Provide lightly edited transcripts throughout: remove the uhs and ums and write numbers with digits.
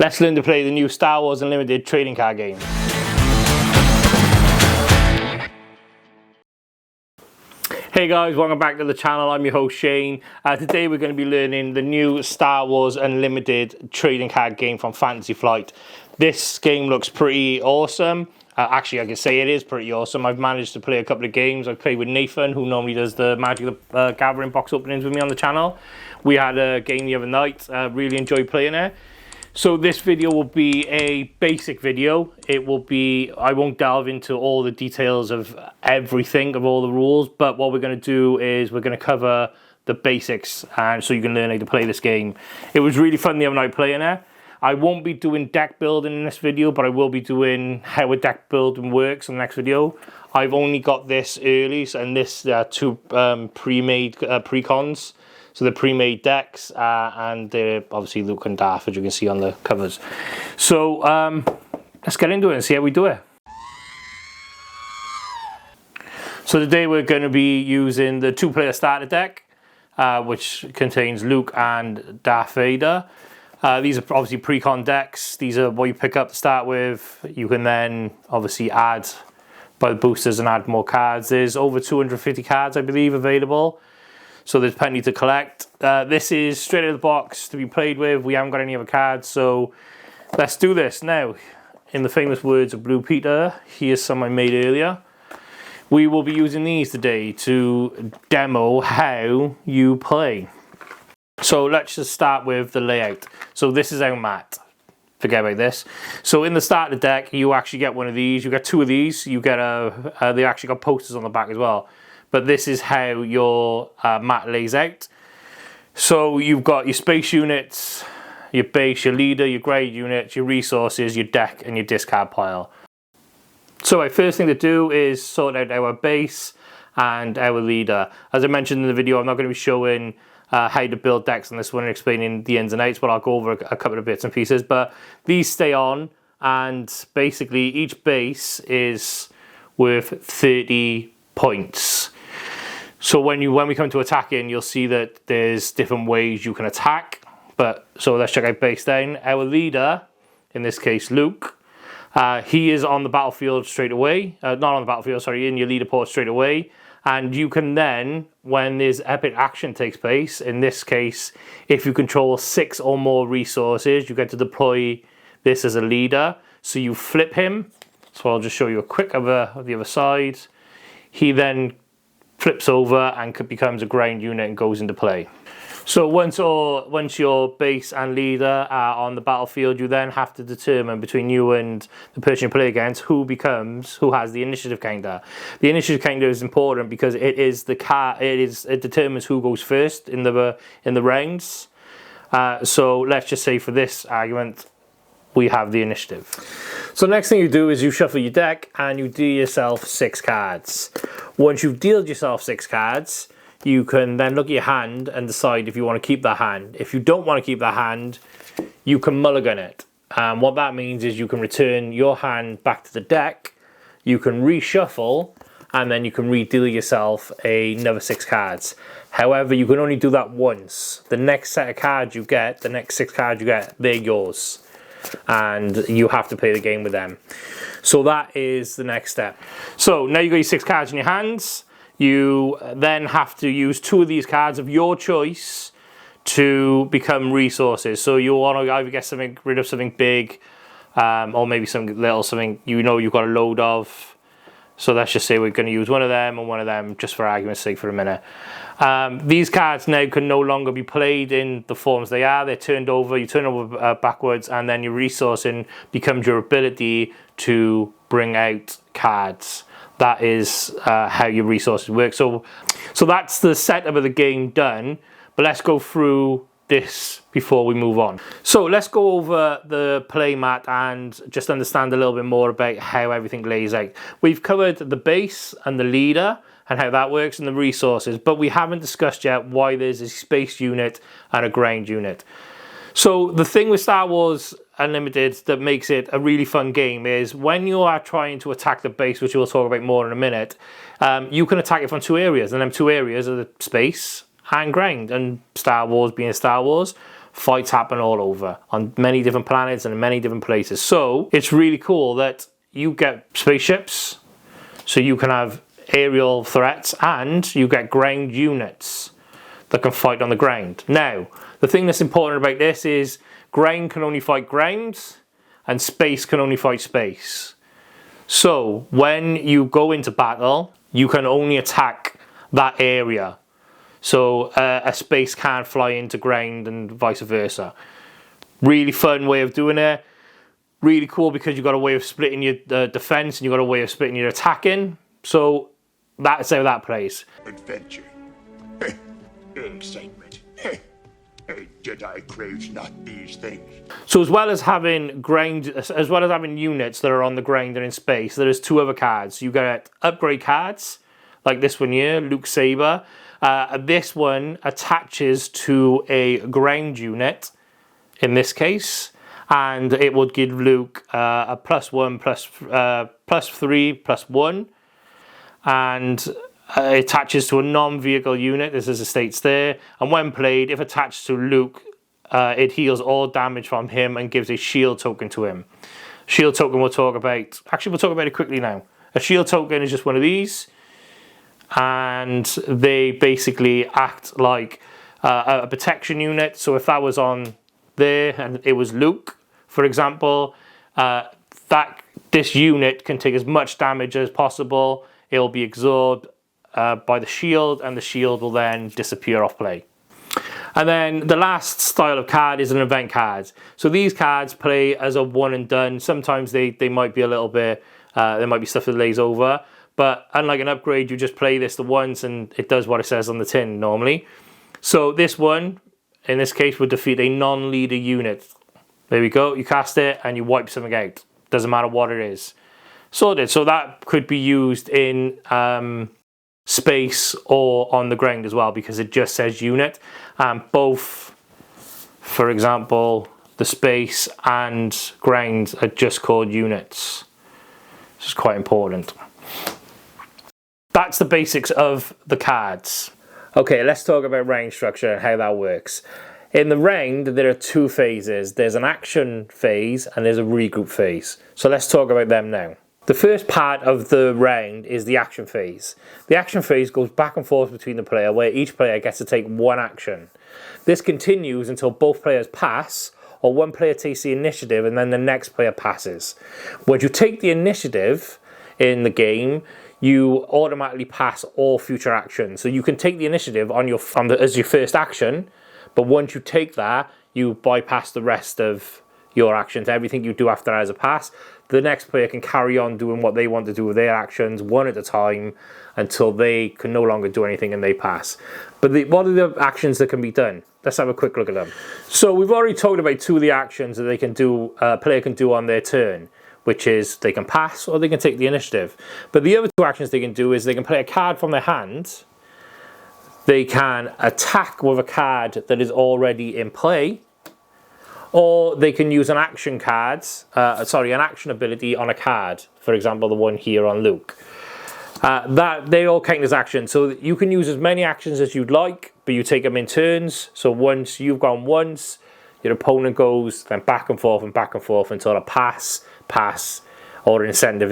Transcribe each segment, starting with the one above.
Let's learn to play the new Star Wars Unlimited trading card game. Hey guys, welcome back to the channel. I'm your host Shane. Today we're going to be learning the new Star Wars Unlimited trading card game from Fantasy Flight. This game looks pretty awesome. Actually, I can say it is pretty awesome. I've managed to play a couple of games. I've played with Nathan, who normally does the Magic of the Gathering box openings with me on the channel. We had a game the other night. Really enjoyed playing it. So this video will be a basic video. It will be, I won't delve into all the details of everything, of all the rules, but what we're going to do is we're going to cover the basics, and so you can learn how to play this game. It was really fun the other night playing it. I won't be doing deck building in this video, but I will be doing how a deck building works in the next video. I've only got this early, and this two pre-made precons. So the pre-made decks, and they're obviously Luke and Darth, as you can see on the covers. So let's get into it and see how we do it. So today we're going to be using the two-player starter deck, which contains Luke and Darth Vader. These are obviously pre-con decks. These are what you pick up to start with. You can then obviously add by the boosters and add more cards. There's over 250 cards, I believe, available. So there's plenty to collect. This is straight out of the box to be played with. We haven't got any other cards, so let's do this. Now, in the famous words of Blue Peter, here's some I made earlier. We will be using these today to demo how you play. So let's just start with the layout. So this is our mat. Forget about this. So in the starter deck, you actually get one of these. You get two of these. You get they actually got posters on the back as well. But this is how your mat lays out. So you've got your space units, your base, your leader, your grade units, your resources, your deck, and your discard pile. So our first thing to do is sort out our base and our leader. As I mentioned in the video, I'm not going to be showing how to build decks on this one and explaining the ins and outs, but I'll go over a couple of bits and pieces. But these stay on, and basically each base is worth 30 points. So when we come to attacking, you'll see that there's different ways you can attack. So let's check out base down. Our leader, in this case Luke, he is on the battlefield straight away. Not on the battlefield, sorry, in your leader port straight away. And you can then, when this epic action takes place, in this case, if you control 6 or more resources, you get to deploy this as a leader. So you flip him. So I'll just show you a quick of the other side. He then flips over and becomes a ground unit and goes into play. So once your base and leader are on the battlefield, you then have to determine between you and the person you play against who has the initiative counter. The initiative counter is important because it determines who goes first in the rounds. So let's just say for this argument, we have the initiative. So next thing you do is you shuffle your deck and you deal yourself 6 cards. Once you've dealt yourself 6 cards, you can then look at your hand and decide if you want to keep that hand. If you don't want to keep that hand, you can mulligan it. What that means is you can return your hand back to the deck, you can reshuffle, and then you can re-deal yourself another 6 cards. However, you can only do that once. The next set of cards you get, the next 6 cards you get, they're yours. And you have to play the game with them. So that is the next step. So now you've got your 6 cards in your hands. You then have to use 2 of these cards of your choice to become resources. So you want to either get rid of something big, or maybe something you've got a load of. So let's just say we're going to use one of them and one of them, just for argument's sake, for a minute. These cards now can no longer be played in the forms they are. They're turned over. You turn over backwards, and then your resourcing becomes your ability to bring out cards. That is how your resources work. So that's the setup of the game done. But let's go through this before we move on. So let's go over the play mat and just understand a little bit more about how everything lays out. We've covered the base and the leader and how that works and the resources, but we haven't discussed yet why there's a space unit and a ground unit. So the thing with Star Wars Unlimited that makes it a really fun game is when you are trying to attack the base, which we'll talk about more in a minute, you can attack it from 2 areas, and them 2 areas are the space and ground, and Star Wars being Star Wars, fights happen all over on many different planets and in many different places. So it's really cool that you get spaceships, so you can have aerial threats, and you get ground units that can fight on the ground. Now, the thing that's important about this is ground can only fight ground, and space can only fight space. So when you go into battle, you can only attack that area. So a space can't fly into ground and vice versa. Really fun way of doing it. Really cool because you've got a way of splitting your defense and you've got a way of splitting your attacking. So that's how that plays. Adventure. Excitement. A Jedi craves not these things. So as well as having units that are on the ground and in space, there is 2 other cards. You get upgrade cards, like this one here, Luke Saber. This one attaches to a ground unit, in this case, and it would give Luke a +1, +3, +1, and it attaches to a non-vehicle unit, as it states there, and when played, if attached to Luke, it heals all damage from him and gives a shield token to him. Shield token we'll talk about it quickly now. A shield token is just one of these, and they basically act like a protection unit. So if that was on there and it was Luke, for example, this unit can take as much damage as possible. It'll be absorbed by the shield, and the shield will then disappear off play. And then the last style of card is an event card. So these cards play as a one and done. Sometimes they might be a little bit, there might be stuff that lays over, but unlike an upgrade, you just play this the once and it does what it says on the tin normally. So this one, in this case, would defeat a non-leader unit. There we go, you cast it and you wipe something out. Doesn't matter what it is. Sorted. So that could be used in space or on the ground as well, because it just says unit. Both, for example, the space and ground are just called units. This is quite important. That's the basics of the cards. Okay, let's talk about round structure and how that works. In the round, there are 2 phases. There's an action phase and there's a regroup phase. So let's talk about them now. The first part of the round is the action phase. The action phase goes back and forth between the player, where each player gets to take one action. This continues until both players pass, or one player takes the initiative and then the next player passes. When you take the initiative in the game, you automatically pass all future actions. So you can take the initiative as your first action, but once you take that, you bypass the rest of your actions. Everything you do after that is a pass. The next player can carry on doing what they want to do with their actions, one at a time, until they can no longer do anything and they pass. But what are the actions that can be done? Let's have a quick look at them. So we've already talked about 2 of the actions that they can do, player can do on their turn, which is they can pass or they can take the initiative. But the other 2 actions they can do is they can play a card from their hand, they can attack with a card that is already in play, or they can use an action ability on a card. For example, the one here on Luke. They all count as actions. So you can use as many actions as you'd like, but you take them in turns. So once you've gone once, your opponent goes then back and forth until a pass, or the incentive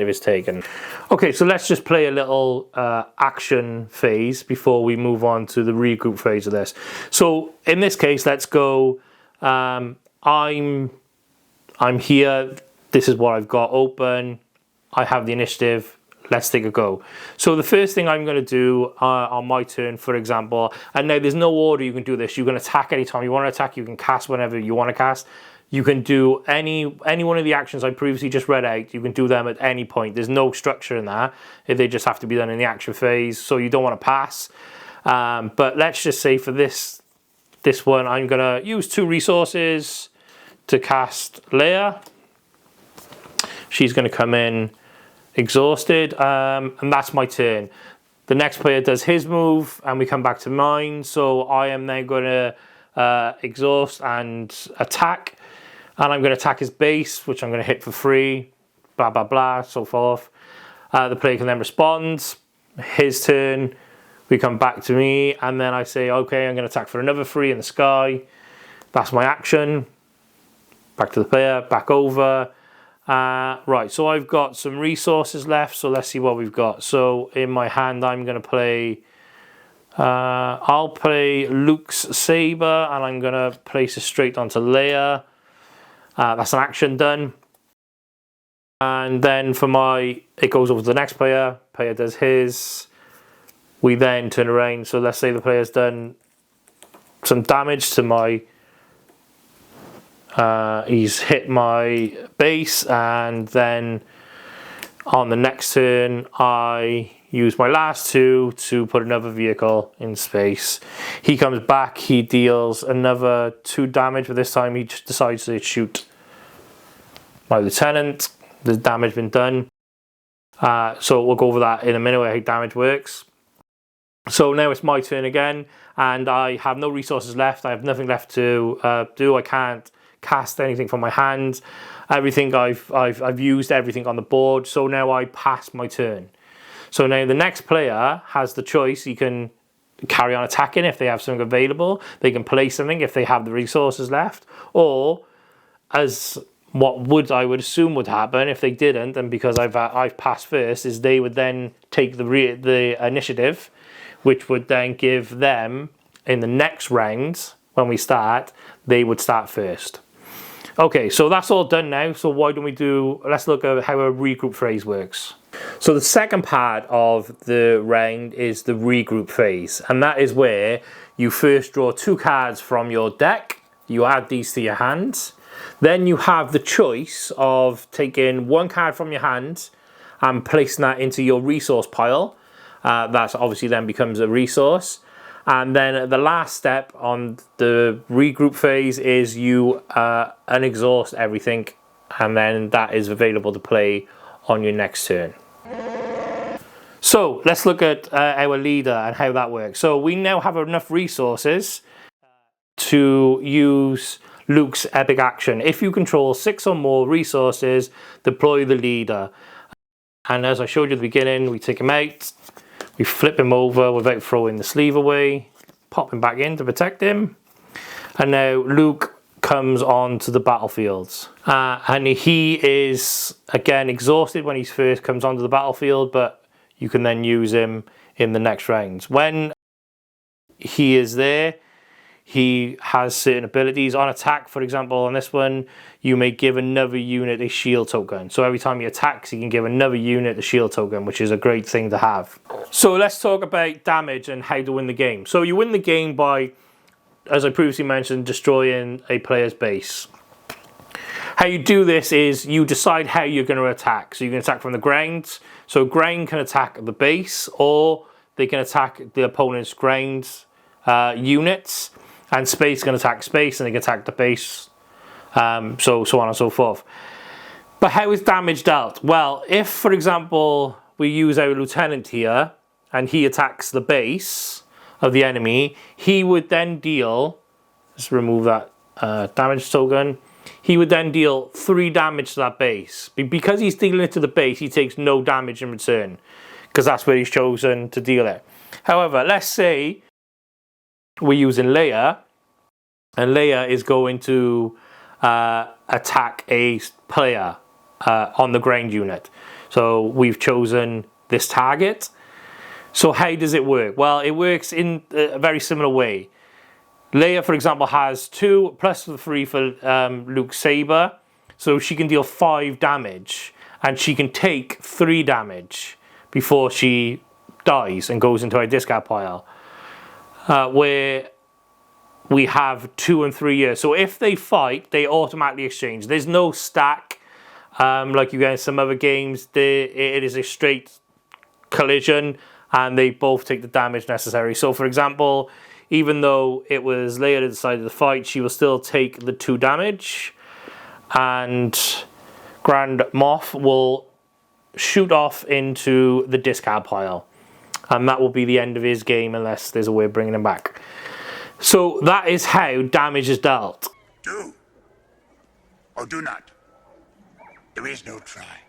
is taken. Okay, so let's just play a little action phase before we move on to the regroup phase of this. So in this case, let's go. I'm here. This is what I've got open. I have the initiative. Let's take a go. So the first thing I'm going to do on my turn, for example, and now there's no order you can do this. You can attack anytime you want to attack. You can cast whenever you want to cast. You can do any one of the actions I previously just read out. You can do them at any point. There's no structure in that. They just have to be done in the action phase. So you don't want to pass. But let's just say for this one, I'm going to use 2 resources to cast Leia. She's going to come in exhausted, and that's my turn. The next player does his move, and we come back to mine. So I am then going to exhaust and attack, and I'm going to attack his base, which I'm going to hit for free, blah, blah, blah, so forth. The player can then respond. His turn. We come back to me, and then I say, okay, I'm going to attack for another 3 in the sky. That's my action. Back to the player, back over. Right, so I've got some resources left, so let's see what we've got. So in my hand, I'm going to play... I'll play Luke's saber, and I'm going to place it straight onto Leia. That's an action done. And then for it goes over to the next player. Player does his. We then turn around. So let's say the player's done some damage to my... he's hit my base, and then on the next turn, I use my last 2 to put another vehicle in space. He comes back, he deals another 2 damage, but this time he just decides to shoot my lieutenant. There's damage been done. So we'll go over that in a minute, how damage works. So now it's my turn again, and I have no resources left. I have nothing left to do. I can't cast anything from my hand. Everything I've used everything on the board. So now I pass my turn. So now the next player has the choice. He can carry on attacking if they have something available. They can play something if they have the resources left. Or, as I would assume would happen if they didn't, and because I've passed first, is they would then take the initiative, which would then give them in the next round when we start, they would start first. Okay, so that's all done now. So let's look at how a regroup phase works. So the second part of the round is the regroup phase, and that is where you first draw 2 cards from your deck. You add these to your hands. Then you have the choice of taking 1 card from your hand and placing that into your resource pile. That obviously then becomes a resource. And then the last step on the regroup phase is you unexhaust everything, and then that is available to play on your next turn. So let's look at our leader and how that works. So we now have enough resources to use Luke's epic action. If you control 6 or more resources, deploy the leader. And as I showed you at the beginning, we take him out, we flip him over without throwing the sleeve away, pop him back in to protect him. And now Luke comes onto the battlefields. And he is, again, exhausted when he first comes onto the battlefield, but you can then use him in the next rounds. When he is there, he has certain abilities. On attack, for example, on this one, you may give another unit a shield token. So every time he attacks, he can give another unit a shield token, which is a great thing to have. So let's talk about damage and how to win the game. So you win the game by, as I previously mentioned, destroying a player's base. How you do this is you decide how you're going to attack. So you can attack from the ground. So ground can attack the base, or they can attack the opponent's ground units. And space can attack space, and they can attack the base, so on and so forth. But how is damage dealt? Well, if, for example, we use our lieutenant here, and he attacks the base of the enemy, he would then deal, let's remove that damage token, he would then deal 3 damage to that base. Because he's dealing it to the base, he takes no damage in return, because that's where he's chosen to deal it. However, let's say we're using Leia, and Leia is going to attack a player on the ground unit. So we've chosen this target. So how does it work? Well, it works in a very similar way. Leia, for example, has 2 plus the 3 for Luke's saber, so she can deal 5 damage, and she can take 3 damage before she dies and goes into a discard pile. Where we have 2 and 3 years. So if they fight, they automatically exchange. There's no stack like you get in some other games. It is a straight collision, and they both take the damage necessary. So for example, even though it was Leia that decided to fight, she will still take the 2 damage, and Grand Moff will shoot off into the discard pile. And that will be the end of his game unless there's a way of bringing him back. So that is how damage is dealt. Do or do not. There is no try.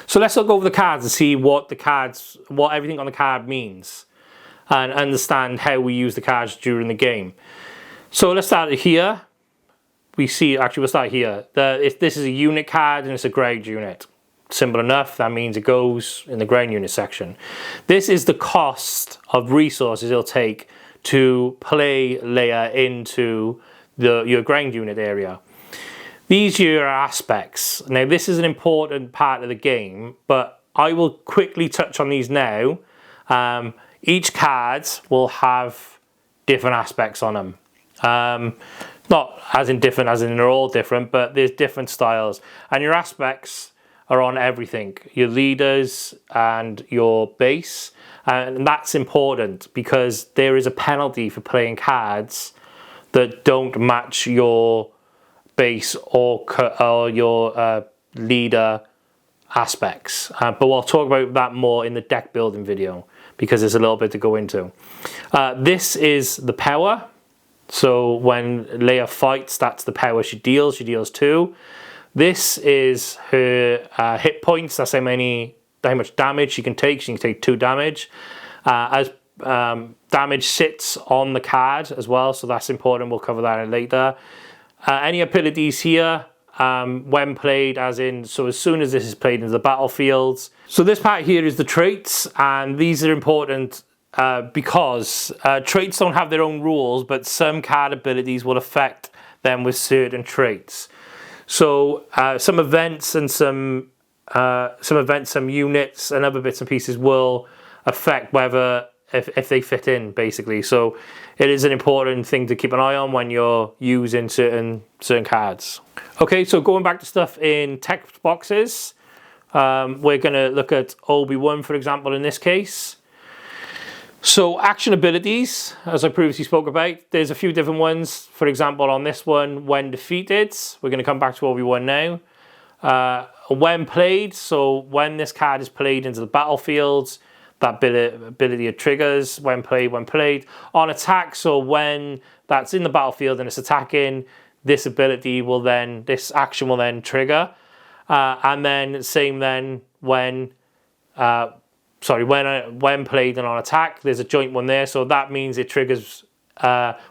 So let's look over the cards and see what everything on the card means, and understand how we use the cards during the game. So let's start here. we see, actually we'll start here. This is a unit card and it's a ground unit. Simple enough, that means it goes in the ground unit section. This is the cost of resources it'll take to play Leia into your ground unit area. These are your aspects. Now this is an important part of the game, but I will quickly touch on these now. Each card will have different aspects on them. Not as in different as in they're all different, but there's different styles. And your aspects are on everything. Your leaders and your base. And that's important because there is a penalty for playing cards that don't match your base or your leader aspects. But we'll talk about that more in the deck building video because there's a little bit to go into. This is the power. So when Leia fights, that's the power she deals. She deals 2. This is her hit points. That's how much damage she can take. She can take 2 damage. As damage sits on the card as well, so that's important. We'll cover that later. Any abilities here, when played, so as soon as this is played into the battlefields. So this part here is the traits, and these are important because traits don't have their own rules, but some card abilities will affect them with certain traits. So some events and some units and other bits and pieces will affect whether if they fit in, basically. So it is an important thing to keep an eye on when you're using certain cards. Okay, so going back to stuff in text boxes, we're going to look at Obi-Wan, for example, in this case. So action abilities, as I previously spoke about, there's a few different ones. For example, on this one, when defeated, we're going to come back to Obi-Wan now. When played, so when this card is played into the battlefield, that ability it triggers when played. On attack, so when that's in the battlefield and it's attacking, this action will then trigger. And then same then when played and on attack, there's a joint one there, so that means it triggers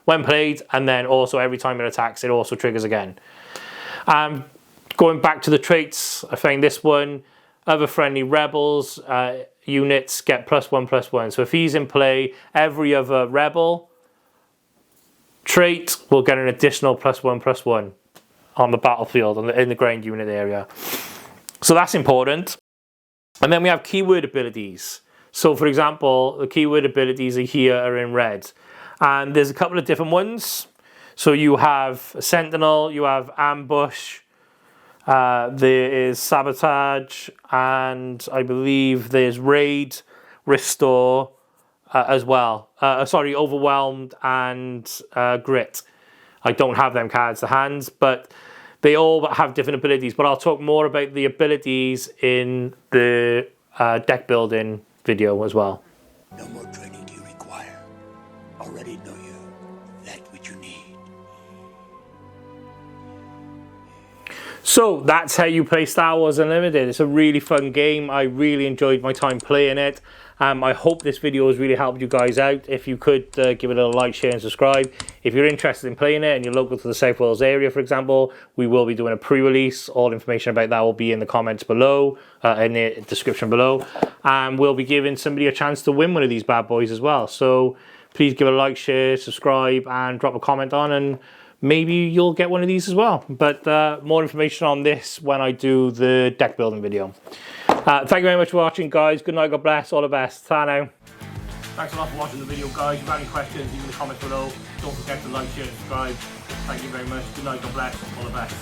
when played, and then also every time it attacks, it also triggers again. Going back to the traits, I found this one, other friendly rebels units get +1/+1. So if he's in play, every other rebel trait will get an additional +1/+1 on the battlefield, in the ground unit area. So that's important. And then we have keyword abilities. So for example, the keyword abilities are in red. And there's a couple of different ones. So you have Sentinel, you have Ambush, there is Sabotage, and I believe there's Raid, Restore as well. Overwhelmed and Grit. I don't have them cards to hand, but they all have different abilities. But I'll talk more about the abilities in the deck building video as well. No more training do you require. Already know you. That which you need. So that's how you play Star Wars Unlimited. It's a really fun game. I really enjoyed my time playing it. I hope this video has really helped you guys out. If you could give it a like, share and subscribe. If you're interested in playing it and you're local to the South Wales area, for example, we will be doing a pre-release. All information about that will be in the comments below, in the description below. And we'll be giving somebody a chance to win one of these bad boys as well. So please give it a like, share, subscribe and drop a comment on, and maybe you'll get one of these as well. But more information on this when I do the deck building video. Thank you very much for watching, guys. Good night, God bless, all the best. Ta now. Thanks a lot for watching the video, guys. If you have any questions, leave in the comments below. Don't forget to like, share, subscribe. Thank you very much. Good night, God bless, all the best.